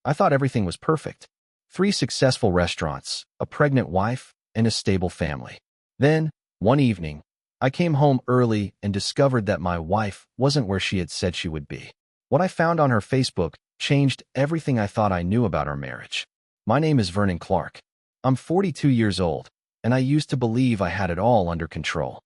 I thought everything was perfect. 3 successful restaurants, a pregnant wife, and a stable family. Then, one evening, I came home early and discovered that my wife wasn't where she had said she would be. What I found on her Facebook changed everything I thought I knew about our marriage. My name is Vernon Clark. I'm 42 years old, and I used to believe I had it all under control.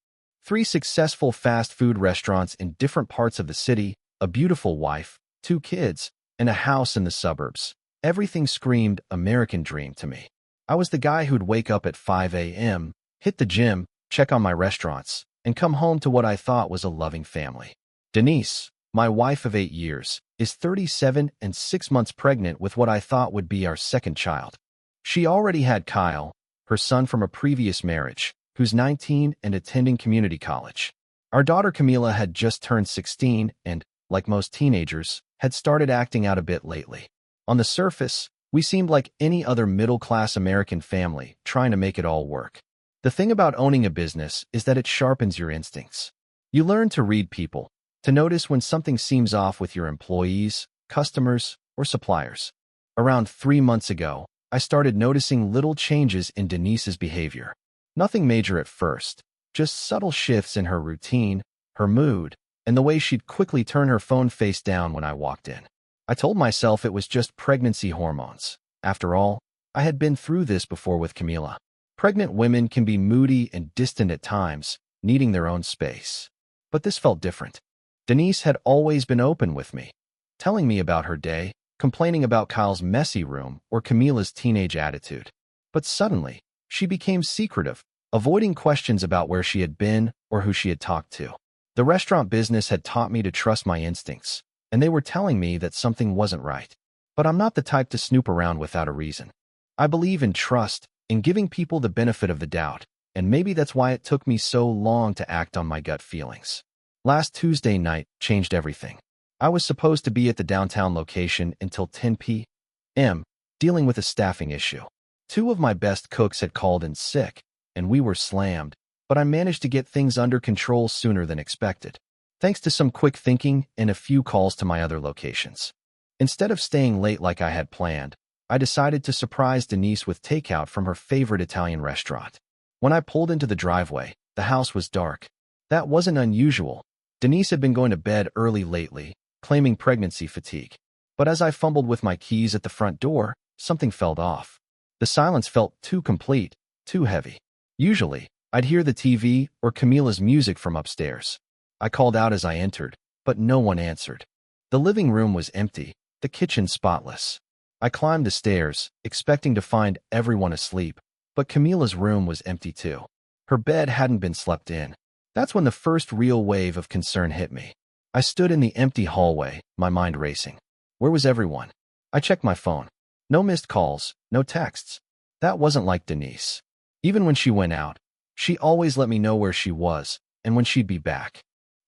3 successful fast food restaurants in different parts of the city, a beautiful wife, 2 kids, and a house in the suburbs. Everything screamed American dream to me. I was the guy who'd wake up at 5 a.m., hit the gym, check on my restaurants, and come home to what I thought was a loving family. Denise, my wife of 8 years, is 37 and 6 months pregnant with what I thought would be our second child. She already had Kyle, her son from a previous marriage, who's 19 and attending community college. Our daughter Camila had just turned 16 and, like most teenagers, had started acting out a bit lately. On the surface, we seemed like any other middle-class American family trying to make it all work. The thing about owning a business is that it sharpens your instincts. You learn to read people, to notice when something seems off with your employees, customers, or suppliers. Around 3 months ago, I started noticing little changes in Denise's behavior. Nothing major at first, just subtle shifts in her routine, her mood, and the way she'd quickly turn her phone face down when I walked in. I told myself it was just pregnancy hormones. After all, I had been through this before with Camila. Pregnant women can be moody and distant at times, needing their own space. But this felt different. Denise had always been open with me, telling me about her day, complaining about Kyle's messy room or Camila's teenage attitude. But suddenly, she became secretive, avoiding questions about where she had been or who she had talked to. The restaurant business had taught me to trust my instincts, and they were telling me that something wasn't right. But I'm not the type to snoop around without a reason. I believe in trust, in giving people the benefit of the doubt, and maybe that's why it took me so long to act on my gut feelings. Last Tuesday night changed everything. I was supposed to be at the downtown location until 10 p.m., dealing with a staffing issue. 2 of my best cooks had called in sick, and we were slammed, but I managed to get things under control sooner than expected, thanks to some quick thinking and a few calls to my other locations. Instead of staying late like I had planned, I decided to surprise Denise with takeout from her favorite Italian restaurant. When I pulled into the driveway, the house was dark. That wasn't unusual. Denise had been going to bed early lately, claiming pregnancy fatigue. But as I fumbled with my keys at the front door, something felt off. The silence felt too complete, too heavy. Usually, I'd hear the TV or Camila's music from upstairs. I called out as I entered, but no one answered. The living room was empty, the kitchen spotless. I climbed the stairs, expecting to find everyone asleep, but Camila's room was empty too. Her bed hadn't been slept in. That's when the first real wave of concern hit me. I stood in the empty hallway, my mind racing. Where was everyone? I checked my phone. No missed calls, no texts. That wasn't like Denise. Even when she went out, she always let me know where she was and when she'd be back.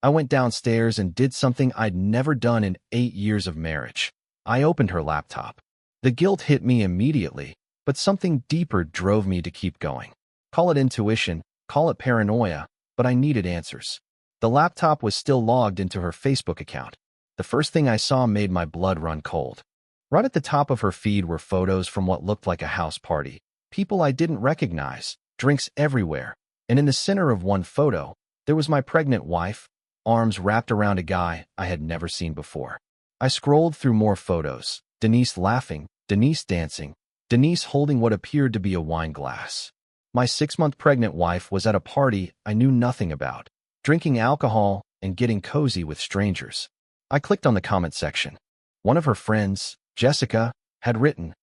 I went downstairs and did something I'd never done in 8 years of marriage. I opened her laptop. The guilt hit me immediately, but something deeper drove me to keep going. Call it intuition, call it paranoia, but I needed answers. The laptop was still logged into her Facebook account. The first thing I saw made my blood run cold. Right at the top of her feed were photos from what looked like a house party. People I didn't recognize, drinks everywhere, and in the center of one photo, there was my pregnant wife, arms wrapped around a guy I had never seen before. I scrolled through more photos. Denise laughing, Denise dancing, Denise holding what appeared to be a wine glass. My 6-month pregnant wife was at a party I knew nothing about, drinking alcohol and getting cozy with strangers. I clicked on the comment section. One of her friends, Jessica, had written,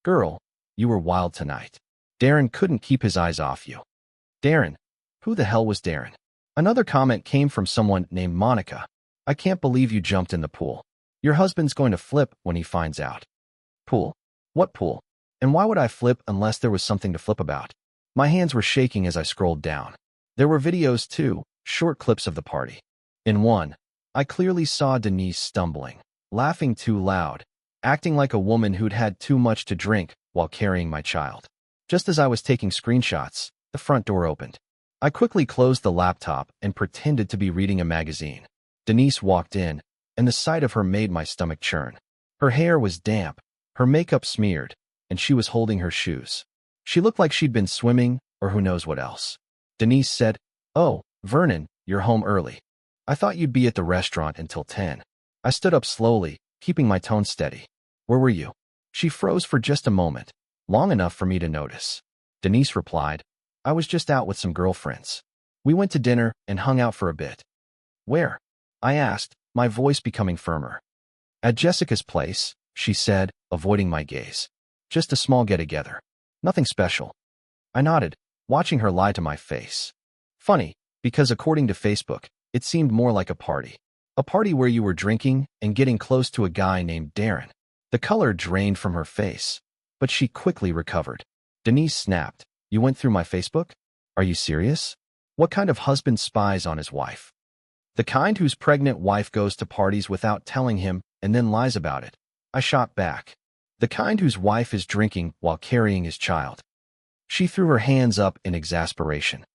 "Girl, you were wild tonight. Darren couldn't keep his eyes off you." Darren? Who the hell was Darren? Another comment came from someone named Monica. "I can't believe you jumped in the pool. Your husband's going to flip when he finds out." Pool? What pool? And why would I flip unless there was something to flip about? My hands were shaking as I scrolled down. There were videos too, short clips of the party. In one, I clearly saw Denise stumbling, laughing too loud, acting like a woman who'd had too much to drink while carrying my child. Just as I was taking screenshots, the front door opened. I quickly closed the laptop and pretended to be reading a magazine. Denise walked in, and the sight of her made my stomach churn. Her hair was damp, Her makeup smeared, and she was holding her shoes. She looked like she'd been swimming, or who knows what else. Denise said, "Oh, Vernon, you're home early. I thought you'd be at the restaurant until 10. I stood up slowly, keeping my tone steady. "Where were you?" She froze for just a moment, long enough for me to notice. Denise replied, "I was just out with some girlfriends. We went to dinner and hung out for a bit." "Where?" I asked, my voice becoming firmer. "At Jessica's place," she said, avoiding my gaze. "Just a small get-together. Nothing special." I nodded, watching her lie to my face. Funny, because according to Facebook, it seemed more like a party. A party where you were drinking and getting close to a guy named Darren. The color drained from her face, but she quickly recovered. Denise snapped, "You went through my Facebook? Are you serious? What kind of husband spies on his wife? The kind whose pregnant wife goes to parties without telling him and then lies about it." I shot back. "The kind whose wife is drinking while carrying his child." She threw her hands up in exasperation.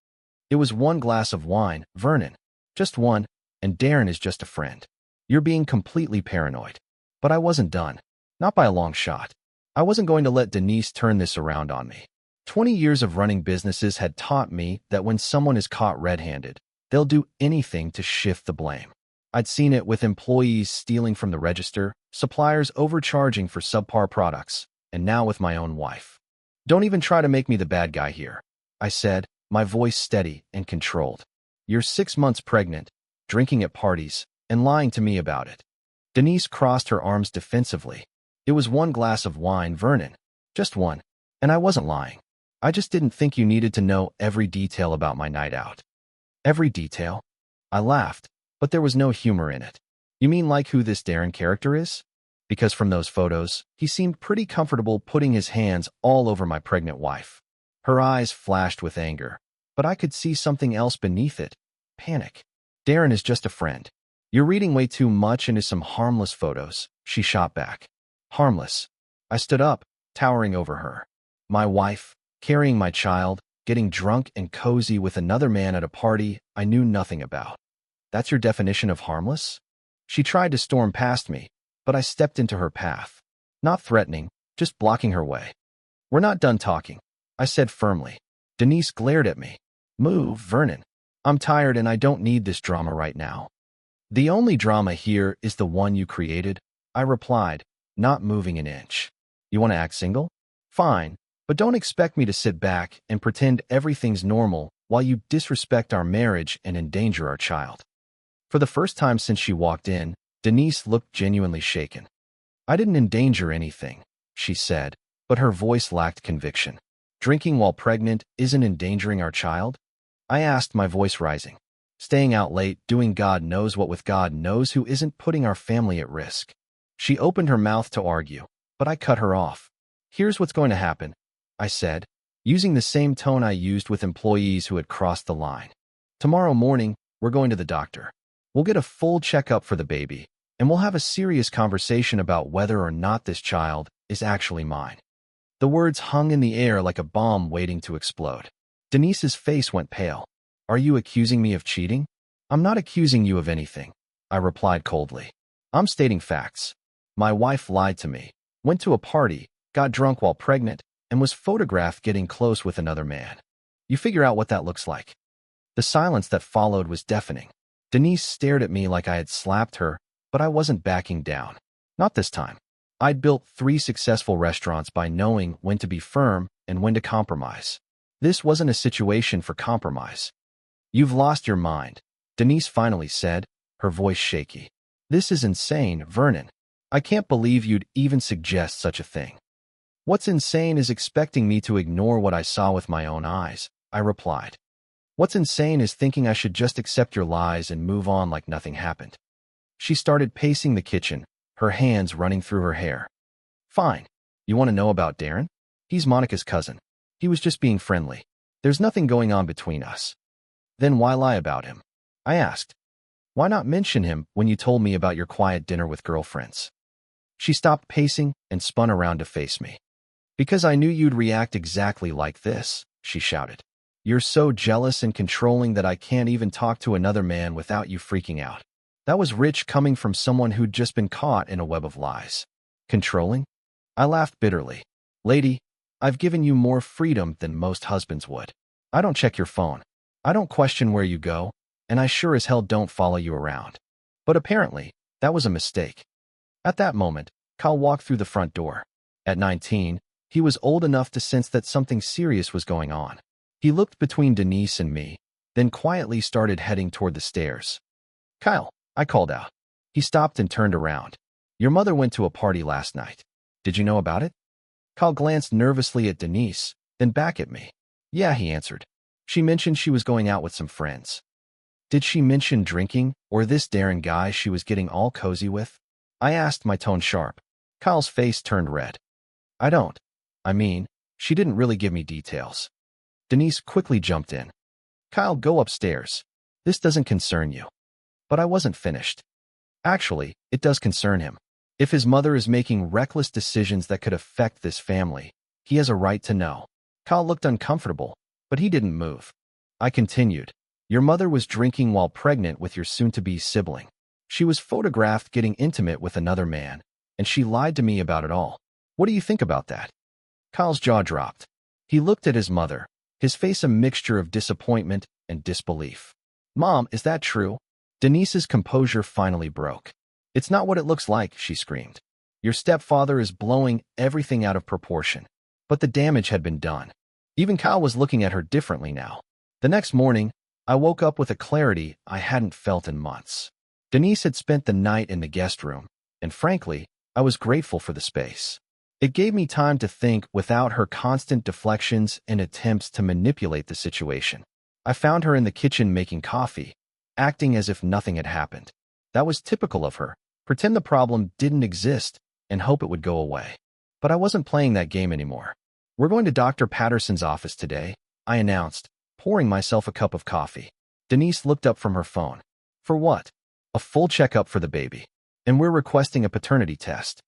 "It was one glass of wine, Vernon. Just one, and Darren is just a friend. You're being completely paranoid." But I wasn't done. Not by a long shot. I wasn't going to let Denise turn this around on me. 20 years of running businesses had taught me that when someone is caught red-handed, they'll do anything to shift the blame. I'd seen it with employees stealing from the register, suppliers overcharging for subpar products, and now with my own wife. "Don't even try to make me the bad guy here," I said, my voice steady and controlled. "You're 6 months pregnant, drinking at parties, and lying to me about it." Denise crossed her arms defensively. "It was one glass of wine, Vernon. Just one. And I wasn't lying. I just didn't think you needed to know every detail about my night out." "Every detail?" I laughed, but there was no humor in it. "You mean like who this Darren character is?" Because from those photos, he seemed pretty comfortable putting his hands all over my pregnant wife. Her eyes flashed with anger, but I could see something else beneath it. Panic. "Darren is just a friend. You're reading way too much into some harmless photos," she shot back. "Harmless." I stood up, towering over her. My wife, carrying my child, getting drunk and cozy with another man at a party I knew nothing about. "That's your definition of harmless?" She tried to storm past me, but I stepped into her path. Not threatening, just blocking her way. "We're not done talking," I said firmly. Denise glared at me. "Move, Vernon. I'm tired and I don't need this drama right now." "The only drama here is the one you created," I replied, not moving an inch. "You want to act single? Fine, but don't expect me to sit back and pretend everything's normal while you disrespect our marriage and endanger our child." For the first time since she walked in, Denise looked genuinely shaken. "I didn't endanger anything," she said, but her voice lacked conviction. "Drinking while pregnant isn't endangering our child?" I asked, my voice rising. "Staying out late, doing God knows what with God knows who isn't putting our family at risk." She opened her mouth to argue, but I cut her off. "Here's what's going to happen," I said, using the same tone I used with employees who had crossed the line. "Tomorrow morning, we're going to the doctor. We'll get a full checkup for the baby, and we'll have a serious conversation about whether or not this child is actually mine." The words hung in the air like a bomb waiting to explode. Denise's face went pale. "Are you accusing me of cheating?" "I'm not accusing you of anything," I replied coldly. "I'm stating facts. My wife lied to me, went to a party, got drunk while pregnant, and was photographed getting close with another man. You figure out what that looks like." The silence that followed was deafening. Denise stared at me like I had slapped her, but I wasn't backing down. Not this time. I'd built 3 successful restaurants by knowing when to be firm and when to compromise. This wasn't a situation for compromise. "You've lost your mind," Denise finally said, her voice shaky. "This is insane, Vernon. I can't believe you'd even suggest such a thing." "What's insane is expecting me to ignore what I saw with my own eyes," I replied. "What's insane is thinking I should just accept your lies and move on like nothing happened." She started pacing the kitchen, her hands running through her hair. "Fine. You want to know about Darren? He's Monica's cousin. He was just being friendly. There's nothing going on between us." "Then why lie about him?" I asked. "Why not mention him when you told me about your quiet dinner with girlfriends?" She stopped pacing and spun around to face me. "Because I knew you'd react exactly like this," she shouted. "You're so jealous and controlling that I can't even talk to another man without you freaking out." That was rich coming from someone who'd just been caught in a web of lies. "Controlling?" I laughed bitterly. Lady, I've given you more freedom than most husbands would. I don't check your phone. I don't question where you go, and I sure as hell don't follow you around. But apparently, that was a mistake. At that moment, Kyle walked through the front door. At 19, he was old enough to sense that something serious was going on. He looked between Denise and me, then quietly started heading toward the stairs. Kyle, I called out. He stopped and turned around. Your mother went to a party last night. Did you know about it? Kyle glanced nervously at Denise, then back at me. Yeah, he answered. She mentioned she was going out with some friends. Did she mention drinking, or this Darren guy she was getting all cozy with? I asked, my tone sharp. Kyle's face turned red. I mean, she didn't really give me details. Denise quickly jumped in. Kyle, go upstairs. This doesn't concern you. But I wasn't finished. Actually, it does concern him. If his mother is making reckless decisions that could affect this family, he has a right to know. Kyle looked uncomfortable, but he didn't move. I continued. Your mother was drinking while pregnant with your soon-to-be sibling. She was photographed getting intimate with another man, and she lied to me about it all. What do you think about that? Kyle's jaw dropped. He looked at his mother, his face a mixture of disappointment and disbelief. Mom, is that true? Denise's composure finally broke. It's not what it looks like, she screamed. Your stepfather is blowing everything out of proportion. But the damage had been done. Even Kyle was looking at her differently now. The next morning, I woke up with a clarity I hadn't felt in months. Denise had spent the night in the guest room, and frankly, I was grateful for the space. It gave me time to think without her constant deflections and attempts to manipulate the situation. I found her in the kitchen making coffee, acting as if nothing had happened. That was typical of her. Pretend the problem didn't exist and hope it would go away. But I wasn't playing that game anymore. We're going to Dr. Patterson's office today, I announced, pouring myself a cup of coffee. Denise looked up from her phone. For what? A full checkup for the baby. And we're requesting a paternity test.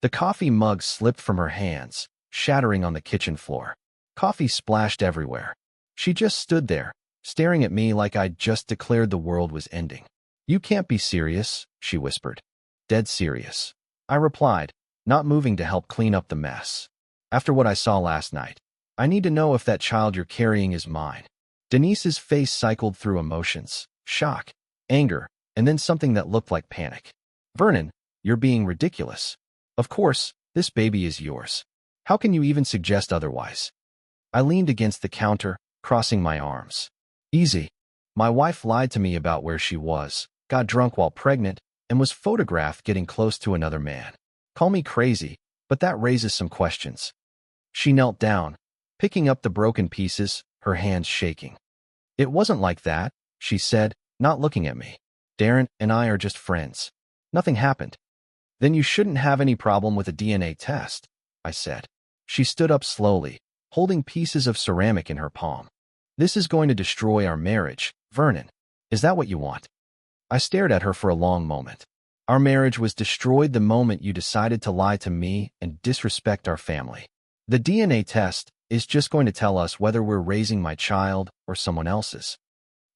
The coffee mug slipped from her hands, shattering on the kitchen floor. Coffee splashed everywhere. She just stood there, staring at me like I'd just declared the world was ending. You can't be serious, she whispered. Dead serious. I replied, not moving to help clean up the mess. After what I saw last night, I need to know if that child you're carrying is mine. Denise's face cycled through emotions, shock, anger, and then something that looked like panic. Vernon, you're being ridiculous. Of course, this baby is yours. How can you even suggest otherwise? I leaned against the counter, crossing my arms. Easy. My wife lied to me about where she was, got drunk while pregnant, and was photographed getting close to another man. Call me crazy, but that raises some questions. She knelt down, picking up the broken pieces, her hands shaking. It wasn't like that, she said, not looking at me. Darren and I are just friends. Nothing happened. Then you shouldn't have any problem with a DNA test, I said. She stood up slowly, holding pieces of ceramic in her palm. This is going to destroy our marriage, Vernon. Is that what you want? I stared at her for a long moment. Our marriage was destroyed the moment you decided to lie to me and disrespect our family. The DNA test is just going to tell us whether we're raising my child or someone else's.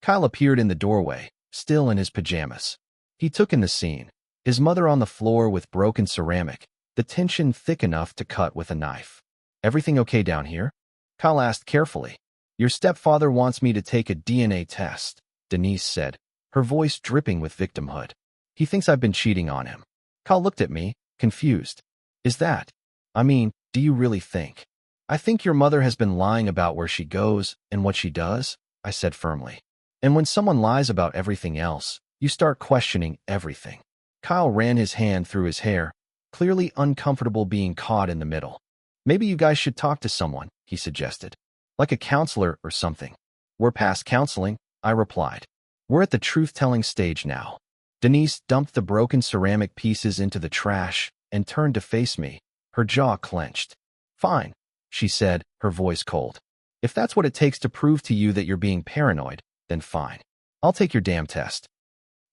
Kyle appeared in the doorway, still in his pajamas. He took in the scene. His mother on the floor with broken ceramic, the tension thick enough to cut with a knife. Everything okay down here? Kyle asked carefully. Your stepfather wants me to take a DNA test, Denise said, her voice dripping with victimhood. He thinks I've been cheating on him. Kyle looked at me, confused. Is that? I mean, do you really think? I think your mother has been lying about where she goes and what she does, I said firmly. And when someone lies about everything else, you start questioning everything. Kyle ran his hand through his hair, clearly uncomfortable being caught in the middle. Maybe you guys should talk to someone, he suggested. Like a counselor or something. We're past counseling, I replied. We're at the truth-telling stage now. Denise dumped the broken ceramic pieces into the trash and turned to face me, her jaw clenched. Fine, she said, her voice cold. If that's what it takes to prove to you that you're being paranoid, then fine. I'll take your damn test.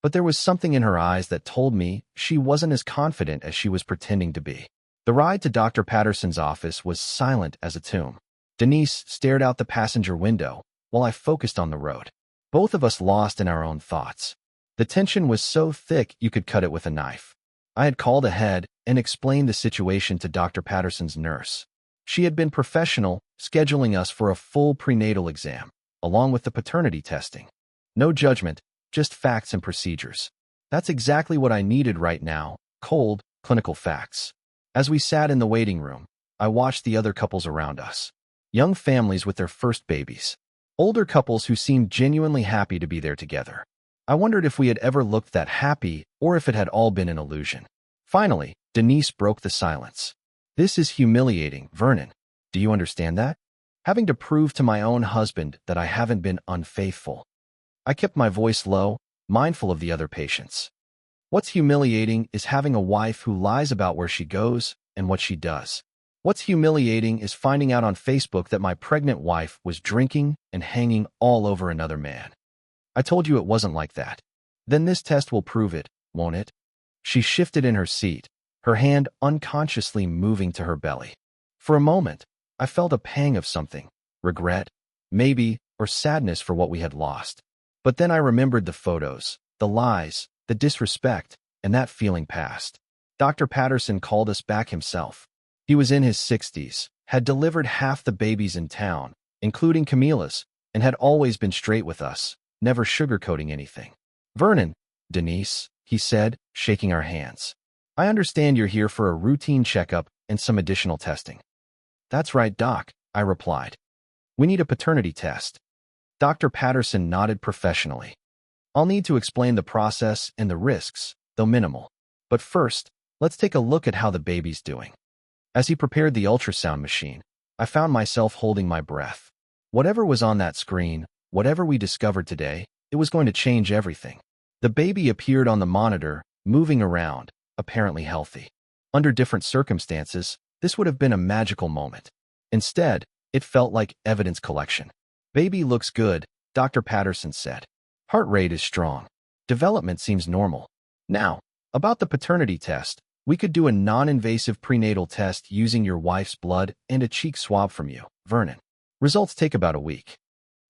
But there was something in her eyes that told me she wasn't as confident as she was pretending to be. The ride to Dr. Patterson's office was silent as a tomb. Denise stared out the passenger window while I focused on the road. Both of us lost in our own thoughts. The tension was so thick you could cut it with a knife. I had called ahead and explained the situation to Dr. Patterson's nurse. She had been professional, scheduling us for a full prenatal exam, along with the paternity testing. No judgment, just facts and procedures. That's exactly what I needed right now, cold, clinical facts. As we sat in the waiting room, I watched the other couples around us. Young families with their first babies. Older couples who seemed genuinely happy to be there together. I wondered if we had ever looked that happy or if it had all been an illusion. Finally, Denise broke the silence. This is humiliating, Vernon. Do you understand that? Having to prove to my own husband that I haven't been unfaithful. I kept my voice low, mindful of the other patients. What's humiliating is having a wife who lies about where she goes and what she does. What's humiliating is finding out on Facebook that my pregnant wife was drinking and hanging all over another man. I told you it wasn't like that. Then this test will prove it, won't it? She shifted in her seat, her hand unconsciously moving to her belly. For a moment, I felt a pang of something, regret, maybe, or sadness for what we had lost. But then I remembered the photos, the lies, the disrespect, and that feeling passed. Dr. Patterson called us back himself. He was in his 60s, had delivered half the babies in town, including Camila's, and had always been straight with us, never sugarcoating anything. Vernon, Denise, he said, shaking our hands. I understand you're here for a routine checkup and some additional testing. That's right, Doc, I replied. We need a paternity test. Dr. Patterson nodded professionally. I'll need to explain the process and the risks, though minimal. But first, let's take a look at how the baby's doing. As he prepared the ultrasound machine, I found myself holding my breath. Whatever was on that screen, whatever we discovered today, it was going to change everything. The baby appeared on the monitor, moving around, apparently healthy. Under different circumstances, this would have been a magical moment. Instead, it felt like evidence collection. Baby looks good, Dr. Patterson said. Heart rate is strong. Development seems normal. Now, about the paternity test, we could do a non-invasive prenatal test using your wife's blood and a cheek swab from you, Vernon. Results take about a week.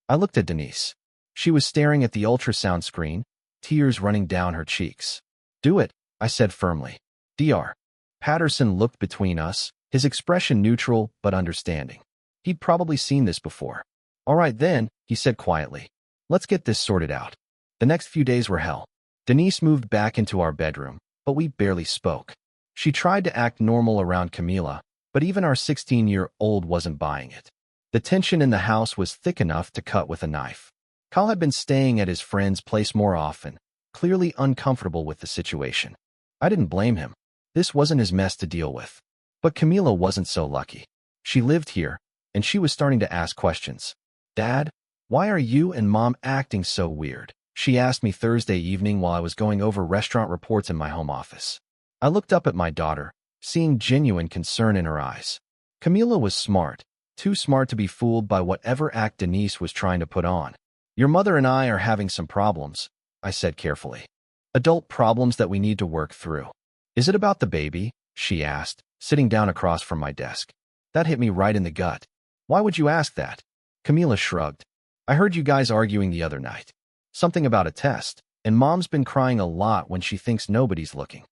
I looked at Denise. She was staring at the ultrasound screen, tears running down her cheeks. Do it, I said firmly. Dr. Patterson looked between us, his expression neutral but understanding. He'd probably seen this before. All right then, he said quietly. Let's get this sorted out. The next few days were hell. Denise moved back into our bedroom, but we barely spoke. She tried to act normal around Camila, but even our 16-year-old wasn't buying it. The tension in the house was thick enough to cut with a knife. Kyle had been staying at his friend's place more often, clearly uncomfortable with the situation. I didn't blame him. This wasn't his mess to deal with. But Camila wasn't so lucky. She lived here, and she was starting to ask questions. Dad, why are you and Mom acting so weird? She asked me Thursday evening while I was going over restaurant reports in my home office. I looked up at my daughter, seeing genuine concern in her eyes. Camila was smart, too smart to be fooled by whatever act Denise was trying to put on. Your mother and I are having some problems, I said carefully. Adult problems that we need to work through. Is it about the baby? She asked, sitting down across from my desk. That hit me right in the gut. Why would you ask that? Camila shrugged. I heard you guys arguing the other night. Something about a test, and Mom's been crying a lot when she thinks nobody's looking.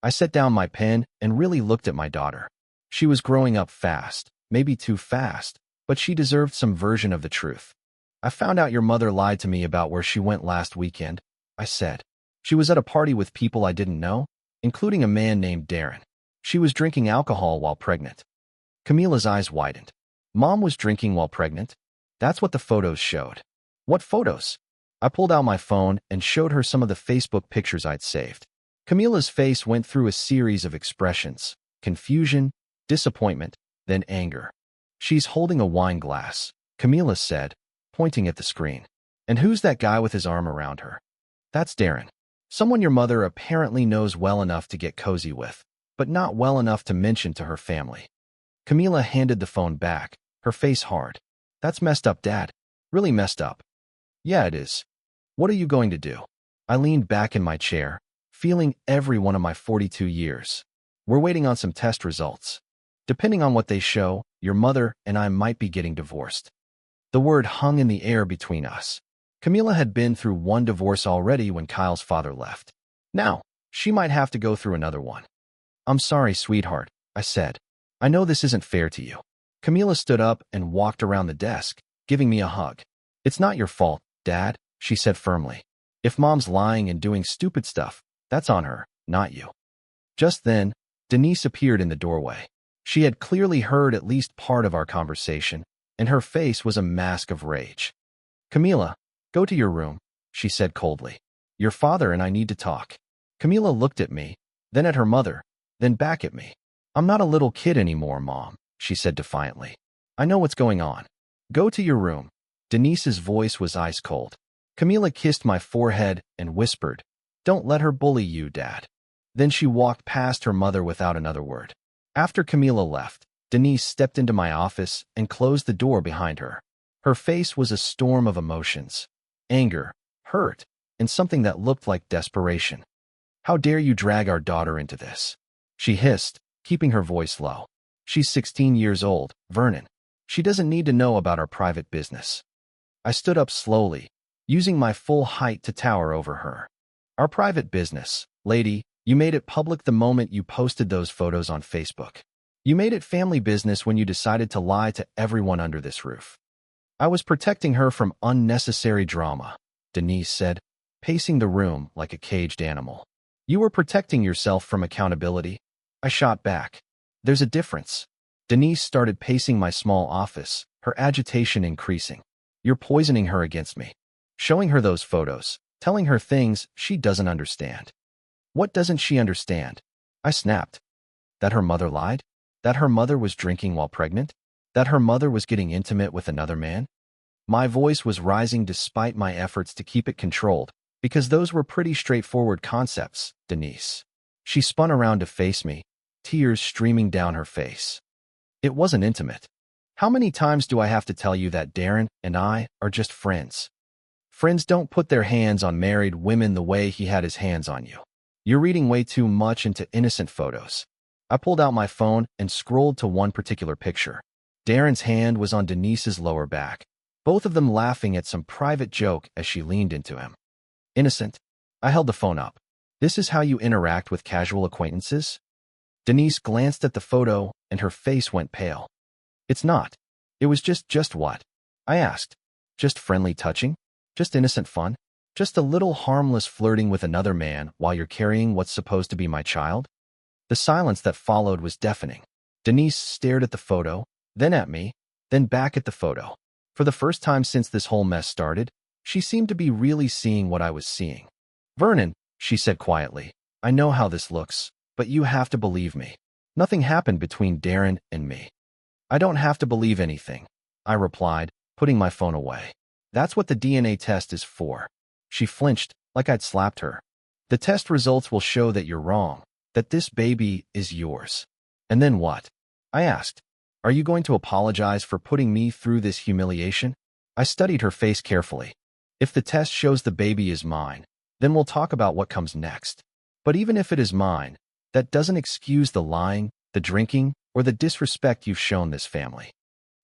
I set down my pen and really looked at my daughter. She was growing up fast, maybe too fast, but she deserved some version of the truth. I found out your mother lied to me about where she went last weekend, I said. She was at a party with people I didn't know, including a man named Darren. She was drinking alcohol while pregnant. Camila's eyes widened. Mom was drinking while pregnant? That's what the photos showed. What photos? I pulled out my phone and showed her some of the Facebook pictures I'd saved. Camila's face went through a series of expressions: confusion, disappointment, then anger. She's holding a wine glass, Camila said, pointing at the screen. And who's that guy with his arm around her? That's Darren. Someone your mother apparently knows well enough to get cozy with, but not well enough to mention to her family. Camila handed the phone back, her face hard. That's messed up, Dad. Really messed up. Yeah, it is. What are you going to do? I leaned back in my chair, feeling every one of my 42 years. We're waiting on some test results. Depending on what they show, your mother and I might be getting divorced. The word hung in the air between us. Camila had been through one divorce already when Kyle's father left. Now, She might have to go through another one. I'm sorry, sweetheart, I said. I know this isn't fair to you. Camila stood up and walked around the desk, giving me a hug. It's not your fault, Dad, she said firmly. If Mom's lying and doing stupid stuff, that's on her, not you. Just then, Denise appeared in the doorway. She had clearly heard at least part of our conversation, and her face was a mask of rage. Camila, go to your room, she said coldly. Your father and I need to talk. Camila looked at me, then at her mother, then back at me. I'm not a little kid anymore, Mom, she said defiantly. I know what's going on. Go to your room. Denise's voice was ice cold. Camila kissed my forehead and whispered, Don't let her bully you, Dad. Then she walked past her mother without another word. After Camila left, Denise stepped into my office and closed the door behind her. Her face was a storm of emotions. Anger, hurt, and something that looked like desperation. How dare you drag our daughter into this? She hissed, keeping her voice low. She's 16 years old, Vernon. She doesn't need to know about our private business. I stood up slowly, using my full height to tower over her. Our private business, lady, you made it public the moment you posted those photos on Facebook. You made it family business when you decided to lie to everyone under this roof. I was protecting her from unnecessary drama, Denise said, pacing the room like a caged animal. You were protecting yourself from accountability. I shot back. There's a difference. Denise started pacing my small office, her agitation increasing. You're poisoning her against me. Showing her those photos, telling her things she doesn't understand. What doesn't she understand? I snapped. That her mother lied? That her mother was drinking while pregnant? That her mother was getting intimate with another man? My voice was rising despite my efforts to keep it controlled, because those were pretty straightforward concepts, Denise. She spun around to face me, tears streaming down her face. It wasn't intimate. How many times do I have to tell you that Darren and I are just friends? Friends don't put their hands on married women the way he had his hands on you. You're reading way too much into innocent photos. I pulled out my phone and scrolled to one particular picture. Darren's hand was on Denise's lower back, both of them laughing at some private joke as she leaned into him. Innocent? I held the phone up. This is how you interact with casual acquaintances? Denise glanced at the photo and her face went pale. It's not. It was just what? I asked. Just friendly touching? Just innocent fun? Just a little harmless flirting with another man while you're carrying what's supposed to be my child? The silence that followed was deafening. Denise stared at the photo, then at me, then back at the photo. For the first time since this whole mess started, she seemed to be really seeing what I was seeing. Vernon, she said quietly, I know how this looks, but you have to believe me. Nothing happened between Darren and me. I don't have to believe anything, I replied, putting my phone away. That's what the DNA test is for. She flinched, like I'd slapped her. The test results will show that you're wrong, that this baby is yours. And then what? I asked. Are you going to apologize for putting me through this humiliation? I studied her face carefully. If the test shows the baby is mine, then we'll talk about what comes next. But even if it is mine, that doesn't excuse the lying, the drinking, or the disrespect you've shown this family.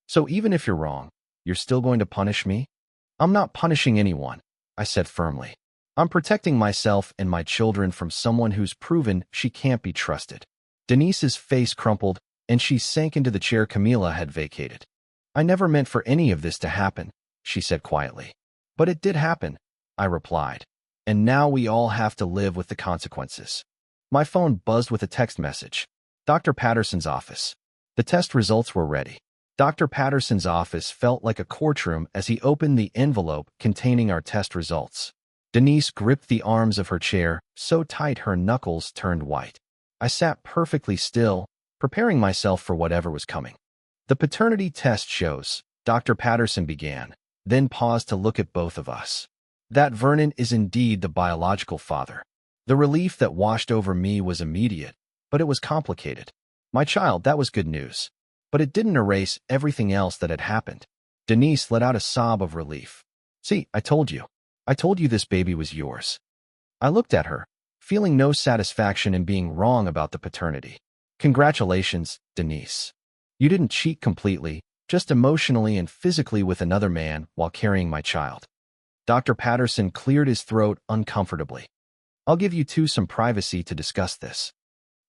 So even if you're wrong, you're still going to punish me? I'm not punishing anyone, I said firmly. I'm protecting myself and my children from someone who's proven she can't be trusted. Denise's face crumpled, and she sank into the chair Camila had vacated. I never meant for any of this to happen, she said quietly. But it did happen, I replied. And now we all have to live with the consequences. My phone buzzed with a text message. Dr. Patterson's office. The test results were ready. Dr. Patterson's office felt like a courtroom as he opened the envelope containing our test results. Denise gripped the arms of her chair so tight her knuckles turned white. I sat perfectly still, preparing myself for whatever was coming. The paternity test shows, Dr. Patterson began, then paused to look at both of us. That Vernon is indeed the biological father. The relief that washed over me was immediate, but it was complicated. My child, that was good news. But it didn't erase everything else that had happened. Denise let out a sob of relief. See, I told you. I told you this baby was yours. I looked at her, feeling no satisfaction in being wrong about the paternity. Congratulations, Denise. You didn't cheat completely, just emotionally and physically with another man while carrying my child. Dr. Patterson cleared his throat uncomfortably. I'll give you two some privacy to discuss this."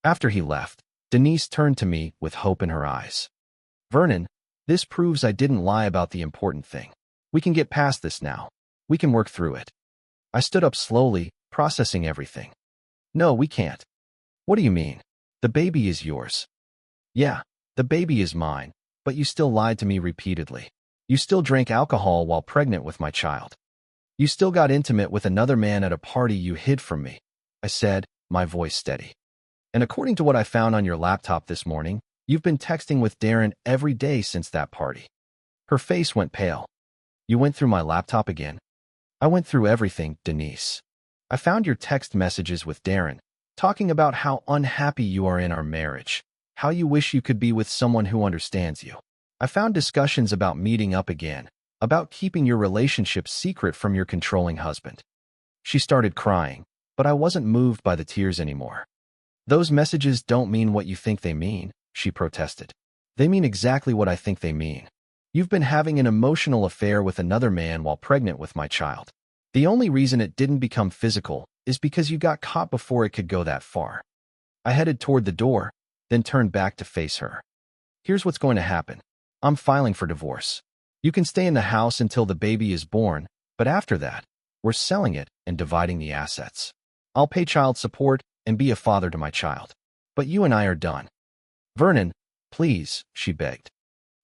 After he left, Denise turned to me with hope in her eyes. "Vernon, this proves I didn't lie about the important thing. We can get past this now. We can work through it." I stood up slowly, processing everything. "No, we can't." "What do you mean? The baby is yours." "Yeah, the baby is mine, but you still lied to me repeatedly. You still drank alcohol while pregnant with my child. You still got intimate with another man at a party you hid from me," I said, my voice steady. "And according to what I found on your laptop this morning, you've been texting with Darren every day since that party." Her face went pale. "You went through my laptop again?" "I went through everything, Denise. I found your text messages with Darren, talking about how unhappy you are in our marriage, how you wish you could be with someone who understands you. I found discussions about meeting up again, about keeping your relationship secret from your controlling husband." She started crying, but I wasn't moved by the tears anymore. "Those messages don't mean what you think they mean," she protested. "They mean exactly what I think they mean. You've been having an emotional affair with another man while pregnant with my child. The only reason it didn't become physical is because you got caught before it could go that far." I headed toward the door, then turned back to face her. "Here's what's going to happen. I'm filing for divorce. You can stay in the house until the baby is born, but after that, we're selling it and dividing the assets. I'll pay child support and be a father to my child. But you and I are done." "Vernon, please," she begged.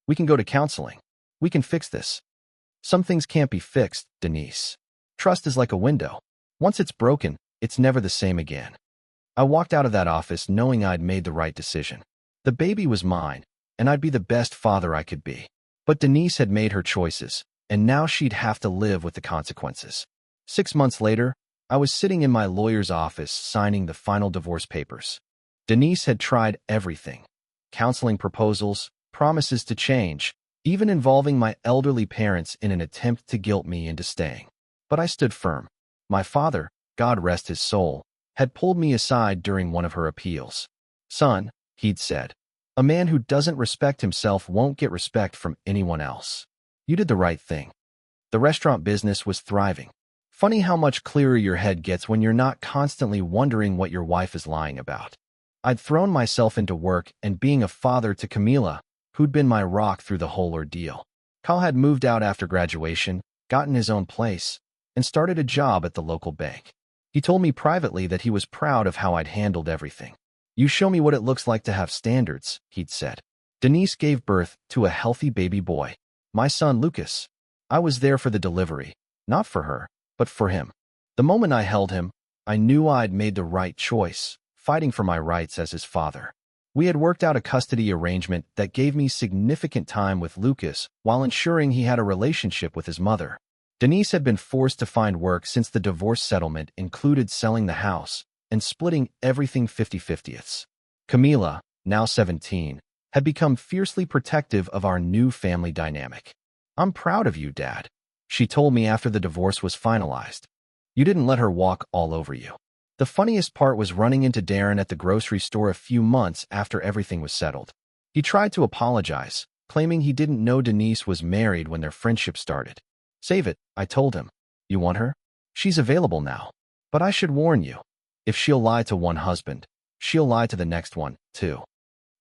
"We can go to counseling. We can fix this." "Some things can't be fixed, Denise. Trust is like a window. Once it's broken, it's never the same again." I walked out of that office knowing I'd made the right decision. The baby was mine, and I'd be the best father I could be. But Denise had made her choices, and now she'd have to live with the consequences. 6 months later, I was sitting in my lawyer's office signing the final divorce papers. Denise had tried everything: counseling proposals, promises to change, even involving my elderly parents in an attempt to guilt me into staying. But I stood firm. My father, God rest his soul, had pulled me aside during one of her appeals. "Son," he'd said, "a man who doesn't respect himself won't get respect from anyone else. You did the right thing." The restaurant business was thriving. Funny how much clearer your head gets when you're not constantly wondering what your wife is lying about. I'd thrown myself into work and being a father to Camila, who'd been my rock through the whole ordeal. Kyle had moved out after graduation, gotten his own place, and started a job at the local bank. He told me privately that he was proud of how I'd handled everything. "You show me what it looks like to have standards," he'd said. Denise gave birth to a healthy baby boy, my son Lucas. I was there for the delivery, not for her, but for him. The moment I held him, I knew I'd made the right choice, fighting for my rights as his father. We had worked out a custody arrangement that gave me significant time with Lucas while ensuring he had a relationship with his mother. Denise had been forced to find work since the divorce settlement included selling the house and splitting everything 50-50ths. Camila, now 17, had become fiercely protective of our new family dynamic. "I'm proud of you, Dad," she told me after the divorce was finalized. "You didn't let her walk all over you." The funniest part was running into Darren at the grocery store a few months after everything was settled. He tried to apologize, claiming he didn't know Denise was married when their friendship started. "Save it," I told him. "You want her? She's available now. But I should warn you, if she'll lie to one husband, she'll lie to the next one, too."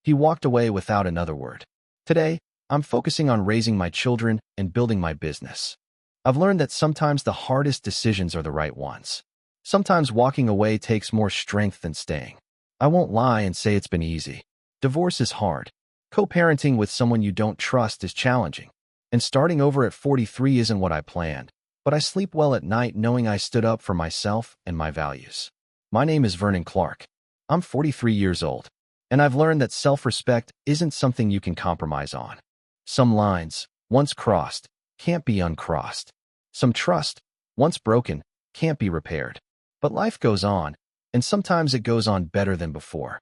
He walked away without another word. Today, I'm focusing on raising my children and building my business. I've learned that sometimes the hardest decisions are the right ones. Sometimes walking away takes more strength than staying. I won't lie and say it's been easy. Divorce is hard. Co-parenting with someone you don't trust is challenging. And starting over at 43 isn't what I planned. But I sleep well at night knowing I stood up for myself and my values. My name is Vernon Clark. I'm 43 years old. And I've learned that self-respect isn't something you can compromise on. Some lines, once crossed, can't be uncrossed. Some trust, once broken, can't be repaired. But life goes on, and sometimes it goes on better than before.